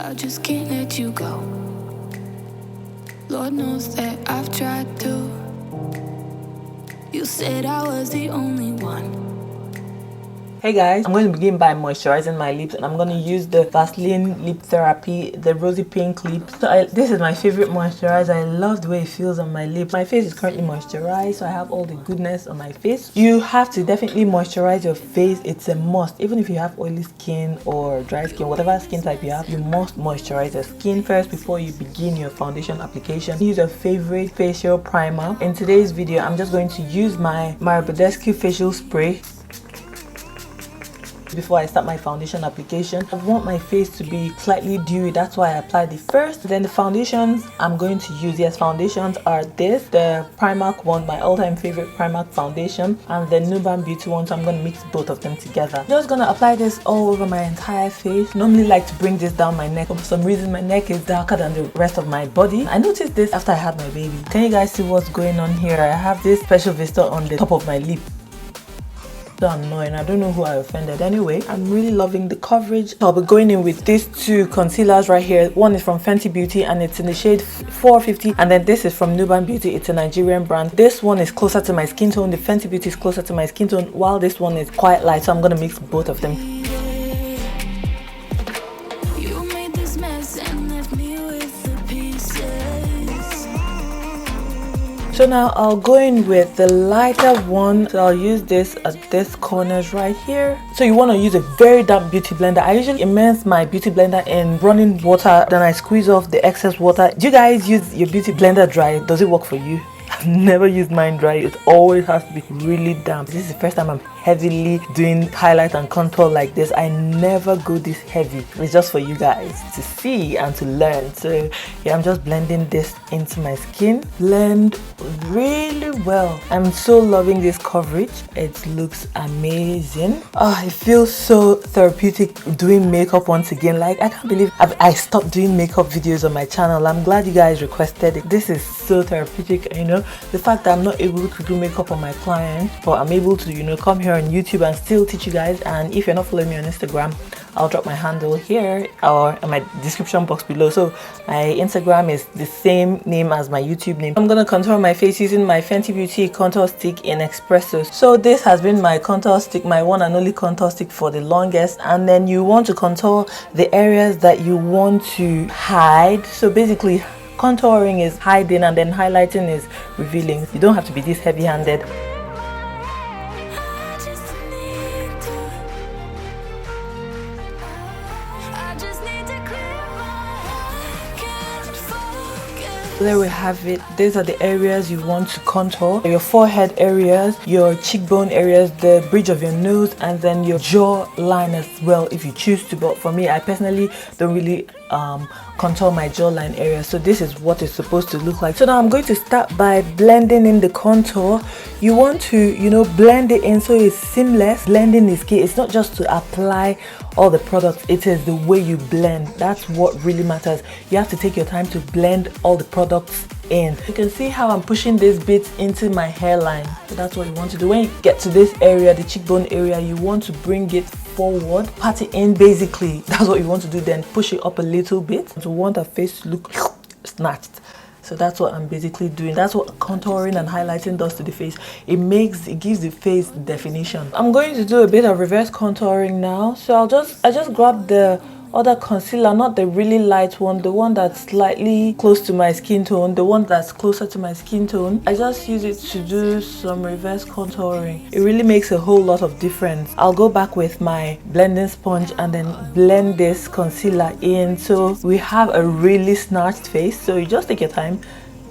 I just can't let you go. Lord knows that I've tried to. You said I was the only one. Hey guys, I'm going to begin by moisturizing my lips, and I'm going to use the Vaseline Lip Therapy, the rosy pink lip. So this is my favorite moisturizer. I love the way it feels on my lips. My face is currently moisturized, so I have all the goodness on my face. You have to definitely moisturize your face. It's a must. Even if you have oily skin or dry skin, whatever skin type you have, you must moisturize your skin first before you begin your foundation application. Use your favorite facial primer. In today's video, I'm just going to use my Marabodescu facial spray before I start my foundation application. I want my face to be slightly dewy, that's why I applied it first. Then the foundations I'm going to use, yes, foundations are this, the Primark one, my all-time favorite Primark foundation, and the Nuban Beauty one, so I'm going to mix both of them together. Just gonna apply this all over my entire face. Normally like to bring this down my neck, but for some reason my neck is darker than the rest of my body. I noticed this after I had my baby. Can you guys see what's going on here? I have this special visitor on the top of my lip. So annoying. I don't know who I offended. Anyway, I'm really loving the coverage. I'll be going in with these two concealers right here. One is from Fenty Beauty and it's in the shade 450, and then this is from Nuban Beauty. It's a Nigerian brand. This one is closer to my skin tone. The Fenty Beauty is closer to my skin tone, while this one is quite light, so I'm gonna mix both of them. You made this mess and left me with the pieces. So now I'll go in with the lighter one. So I'll use this at this corners right here. So you want to use a very damp beauty blender. I usually immerse my beauty blender in running water, then I squeeze off the excess water. Do you guys use your beauty blender dry? Does it work for you? I've never used mine dry. It always has to be really damp. This is the first time I'm heavily doing highlight and contour like this. I never go this heavy. It's just for you guys to see and to learn. So yeah, I'm just blending this into my skin. Blend really well. I'm so loving this coverage. It looks amazing. Oh, it feels so therapeutic doing makeup once again. Like, I can't believe I stopped doing makeup videos on my channel. I'm glad you guys requested it. This is so therapeutic, you know. The fact that I'm not able to do makeup on my clients, but I'm able to, you know, come here on YouTube and still teach you guys. And if you're not following me on Instagram, I'll drop my handle here or in my description box below. So my Instagram is the same name as my YouTube name. I'm gonna contour my face using my Fenty Beauty contour stick in espresso. So this has been my contour stick, my one and only contour stick for the longest. And then you want to contour the areas that you want to hide. So basically, contouring is hiding and then highlighting is revealing. You don't have to be this heavy-handed. There we have it. These are the areas you want to contour. Your forehead areas, your cheekbone areas, the bridge of your nose, and then your jaw line as well if you choose to. But for me, I personally don't really contour my jawline area. So this is what it's supposed to look like. So now I'm going to start by blending in the contour. You want to, you know, blend it in so it's seamless. Blending is key. It's not just to apply all the products, it is the way you blend. That's what really matters. You have to take your time to blend all the products in. You can see how I'm pushing these bits into my hairline. So that's what you want to do. When you get to this area, the cheekbone area, you want to bring it forward, pat it in basically. That's what you want to do. Then push it up a little bit. You want the face to look snatched. So that's what I'm basically doing. That's what contouring and highlighting does to the face. It gives the face definition. I'm going to do a bit of reverse contouring now. So I just grab the other concealer, not the really light one, the one that's slightly close to my skin tone, the one that's closer to my skin tone. I just use it to do some reverse contouring. It really makes a whole lot of difference. I'll go back with my blending sponge and then blend this concealer in so we have a really snatched face. So you just take your time,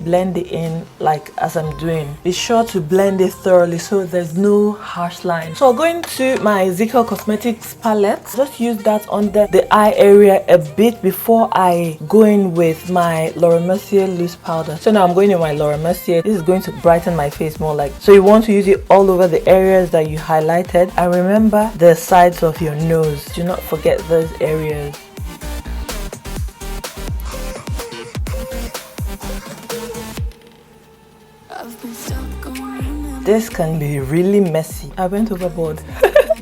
blend it in like as I'm doing. Be sure to blend it thoroughly so there's no harsh line. So I'll go into my Zico Cosmetics palette. Just use that under the eye area a bit before I go in with my Laura Mercier loose powder. So now I'm going in my Laura Mercier. This is going to brighten my face more like. So you want to use it all over the areas that you highlighted. And remember the sides of your nose. Do not forget those areas. This can be really messy. I went overboard.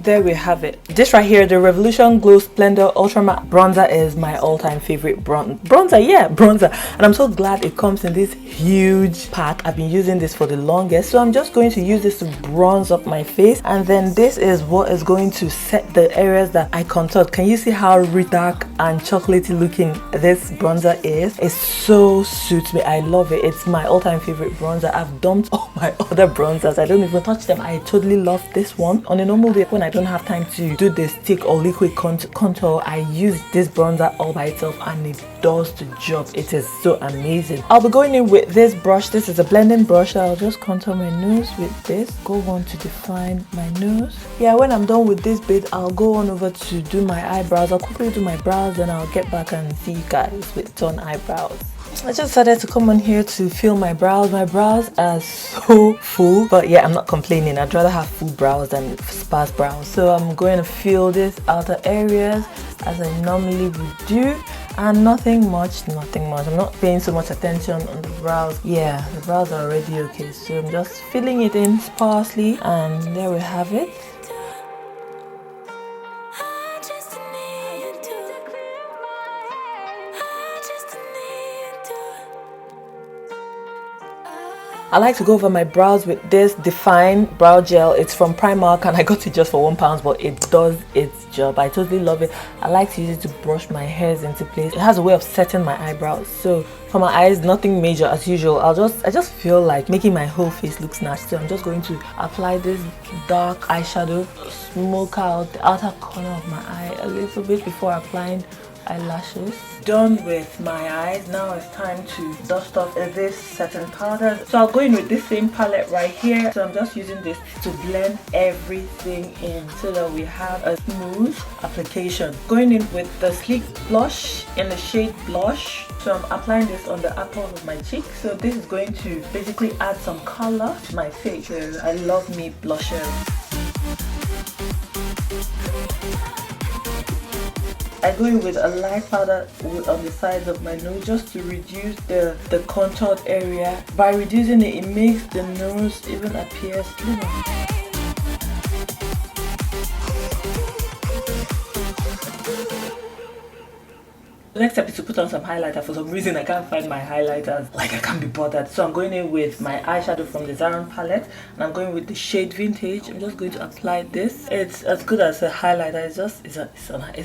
There we have it. This right here, the Revolution Glow Splendor Ultra Matte Bronzer is my all-time favorite bronzer. And I'm so glad it comes in this huge pack. I've been using this for the longest, so I'm just going to use this to bronze up my face. And then this is what is going to set the areas that I contoured. Can you see how dark and chocolatey looking this bronzer is? It so suits me. I love it. It's my all-time favorite bronzer. I've dumped all my other bronzers. I don't even touch them. I totally love this one. On a normal day when I don't have time to do the stick or liquid contour, I use this bronzer all by itself and it does the job. It is so amazing. I'll be going in with this brush. This is a blending brush. I'll just contour my nose with this. Go on to define my nose. Yeah, when I'm done with this bit, I'll go on over to do my eyebrows. I'll quickly do my brows, then I'll get back and see you guys with done eyebrows. I just decided to come on here to fill my brows. My brows are so full, but yeah, I'm not complaining. I'd rather have full brows than sparse brows. So I'm going to fill this outer areas as I normally would do, and nothing much. I'm not paying so much attention on the brows. Yeah, the brows are already okay, so I'm just filling it in sparsely, and there we have it. I like to go over my brows with this Define Brow Gel. It's from Primark and I got it just for £1, but it does its job. I totally love it. I like to use it to brush my hairs into place. It has a way of setting my eyebrows. So for my eyes, nothing major as usual. I just feel like making my whole face look snatched. So I'm just going to apply this dark eyeshadow, smoke out the outer corner of my eye a little bit before applying eyelashes. Done with my eyes. Now it's time to dust off this setting powder. So I'll go in with this same palette right here. So I'm just using this to blend everything in so that we have a smooth application. Going in with the Sleek blush in the shade Blush. So I'm applying this on the apples of my cheek. So this is going to basically add some color to my face. So I love me blushes. I go in with a light powder on the sides of my nose just to reduce the contoured area. By reducing it, it makes the nose even appear slimmer. The next step is to put on some highlighter. For some reason I can't find my highlighters, like I can't be bothered. So I'm going in with my eyeshadow from the Zaron palette and I'm going with the shade Vintage. I'm just going to apply this. It's as good as a highlighter. It's a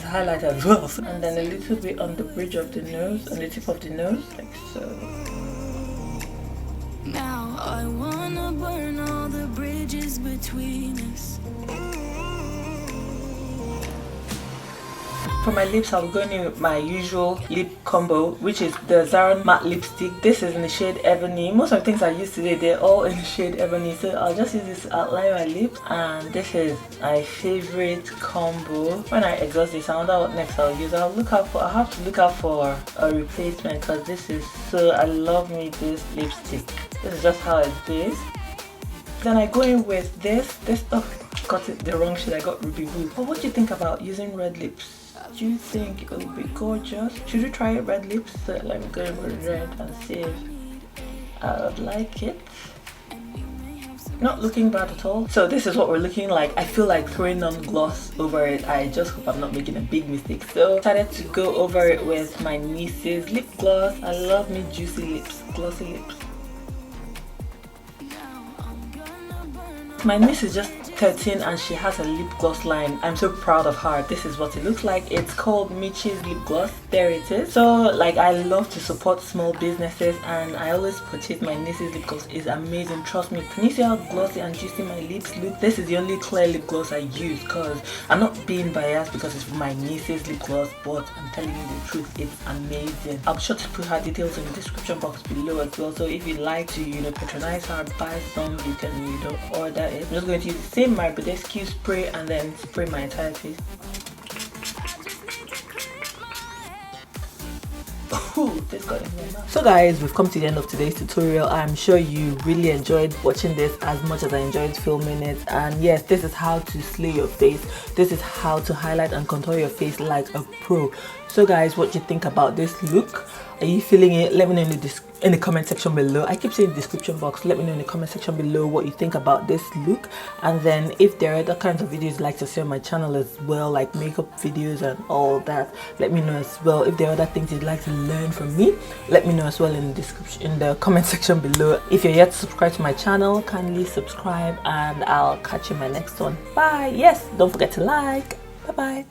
highlighter as well. And then a little bit on the bridge of the nose, on the tip of the nose, like so. Now I wanna burn all the bridges between us. For my lips, I'll be going in with my usual lip combo, which is the Zaron matte lipstick. This is in the shade Ebony. Most of the things I use today, they're all in the shade Ebony. So I'll just use this to outline my lips. And this is my favorite combo. When I exhaust this, I wonder what next I'll use. I have to look out for a replacement because this is so, I love me this lipstick. This is just how it is. Then I go in with this. Oh, got it the wrong shade. I got Ruby Woo. But what do you think about using red lips? Do you think it would be gorgeous? Should we try red lips? So let me go in with red and see if I would like it. Not looking bad at all. So this is what we're looking like. I feel like throwing on gloss over it. I just hope I'm not making a big mistake. So I decided to go over it with my niece's lip gloss. I love me juicy lips, glossy lips. My niece is just 13 and she has a lip gloss line. I'm so proud of her. This is what it looks like. It's called Michi's lip gloss. There it is. So like, I love to support small businesses and I always purchase my niece's lip gloss. It's amazing, trust me. Can you see how glossy and juicy my lips look? This is the only clear lip gloss I use because I'm not being biased because it's my niece's lip gloss, but I'm telling you the truth, it's amazing. I'll be sure to put her details in the description box below as well. So if you'd like to, patronize her, buy some, you can, order it. I'm just going to use the same my Badescu spray and then spray my entire face. Ooh, this got in my mouth. So guys, we've come to the end of today's tutorial. I'm sure you really enjoyed watching this as much as I enjoyed filming it. And yes, this is how to slay your face. This is how to highlight and contour your face like a pro. So guys, what do you think about this look? Are you feeling it? Let me know in the comment section below. I keep saying description box. Let me know in the comment section below what you think about this look. And then if there are other kinds of videos you'd like to see on my channel as well, like makeup videos and all that, let me know as well. If there are other things you'd like to learn from me, let me know as well in the comment section below. If you're yet to subscribe to my channel, kindly subscribe, and I'll catch you in my next one. Bye. Yes, don't forget to like. Bye bye.